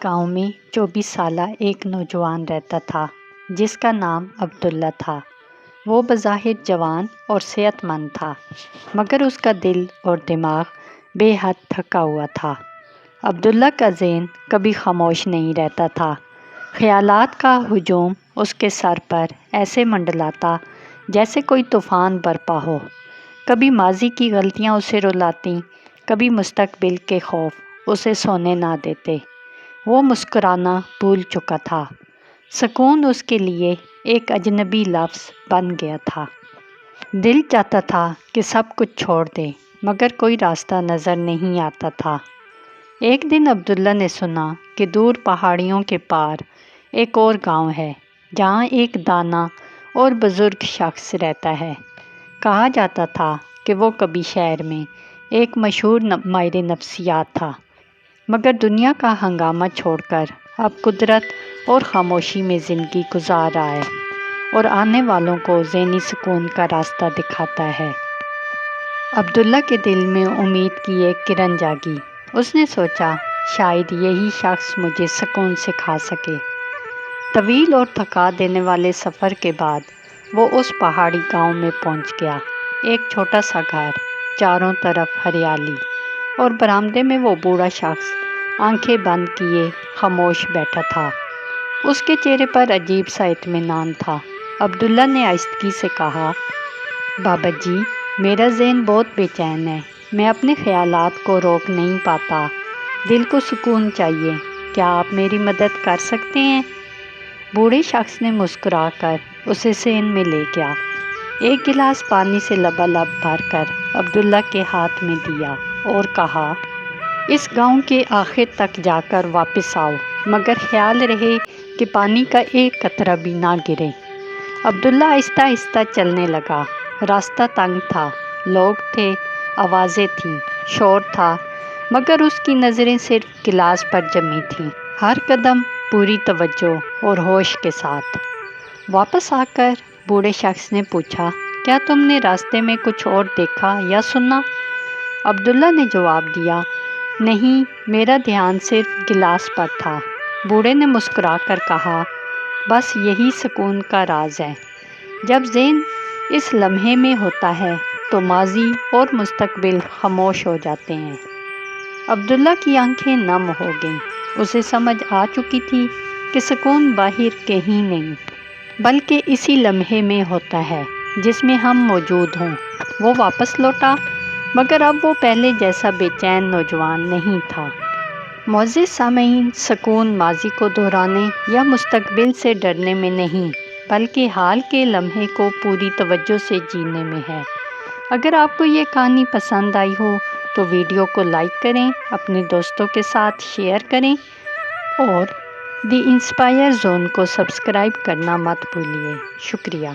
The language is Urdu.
گاؤں میں 24 سالہ ایک نوجوان رہتا تھا جس کا نام عبداللہ تھا۔ وہ بظاہر جوان اور صحت مند تھا، مگر اس کا دل اور دماغ بے حد تھکا ہوا تھا۔ عبداللہ کا ذہن کبھی خاموش نہیں رہتا تھا۔ خیالات کا ہجوم اس کے سر پر ایسے منڈلاتا جیسے کوئی طوفان برپا ہو۔ کبھی ماضی کی غلطیاں اسے رلاتی، کبھی مستقبل کے خوف اسے سونے نہ دیتے۔ وہ مسکرانا بھول چکا تھا۔ سکون اس کے لیے ایک اجنبی لفظ بن گیا تھا۔ دل چاہتا تھا کہ سب کچھ چھوڑ دے، مگر کوئی راستہ نظر نہیں آتا تھا۔ ایک دن عبداللہ نے سنا کہ دور پہاڑیوں کے پار ایک اور گاؤں ہے جہاں ایک دانا اور بزرگ شخص رہتا ہے۔ کہا جاتا تھا کہ وہ کبھی شہر میں ایک مشہور ماہر نفسیات تھا، مگر دنیا کا ہنگامہ چھوڑ کر اب قدرت اور خاموشی میں زندگی گزار رہا ہے اور آنے والوں کو ذہنی سکون کا راستہ دکھاتا ہے۔ عبداللہ کے دل میں امید کی ایک کرن جاگی۔ اس نے سوچا شاید یہی شخص مجھے سکون سکھا سکے۔ طویل اور تھکا دینے والے سفر کے بعد وہ اس پہاڑی گاؤں میں پہنچ گیا۔ ایک چھوٹا سا گھر، چاروں طرف ہریالی، اور برآمدے میں وہ بوڑھا شخص آنکھیں بند کیے خاموش بیٹھا تھا۔ اس کے چہرے پر عجیب سا اطمینان تھا۔ عبداللہ نے آہستگی سے کہا، بابا جی، میرا ذہن بہت بے چین ہے، میں اپنے خیالات کو روک نہیں پاتا، دل کو سکون چاہیے، کیا آپ میری مدد کر سکتے ہیں؟ بوڑھے شخص نے مسکرا کر اسے صحن میں لے گیا، ایک گلاس پانی سے لبالب بھر کر عبداللہ کے ہاتھ میں دیا اور کہا، اس گاؤں کے آخر تک جا کر واپس آؤ، مگر خیال رہے کہ پانی کا ایک قطرہ بھی نہ گرے۔ عبداللہ آہستہ آہستہ چلنے لگا۔ راستہ تنگ تھا، لوگ تھے، آوازیں تھیں، شور تھا، مگر اس کی نظریں صرف گلاس پر جمی تھیں، ہر قدم پوری توجہ اور ہوش کے ساتھ۔ واپس آ کر بوڑھے شخص نے پوچھا، کیا تم نے راستے میں کچھ اور دیکھا یا سنا؟ عبداللہ نے جواب دیا، نہیں، میرا دھیان صرف گلاس پر تھا۔ بوڑھے نے مسکرا کر کہا، بس یہی سکون کا راز ہے۔ جب ذہن اس لمحے میں ہوتا ہے تو ماضی اور مستقبل خاموش ہو جاتے ہیں۔ عبداللہ کی آنکھیں نم ہو گئیں۔ اسے سمجھ آ چکی تھی کہ سکون باہر کہیں نہیں، بلکہ اسی لمحے میں ہوتا ہے جس میں ہم موجود ہوں۔ وہ واپس لوٹا، مگر اب وہ پہلے جیسا بے چین نوجوان نہیں تھا۔ معزز سامعین، سکون ماضی کو دہرانے یا مستقبل سے ڈرنے میں نہیں، بلکہ حال کے لمحے کو پوری توجہ سے جینے میں ہے۔ اگر آپ کو یہ کہانی پسند آئی ہو تو ویڈیو کو لائک کریں، اپنے دوستوں کے ساتھ شیئر کریں اور دی انسپائر زون کو سبسکرائب کرنا مت بھولیے۔ شکریہ۔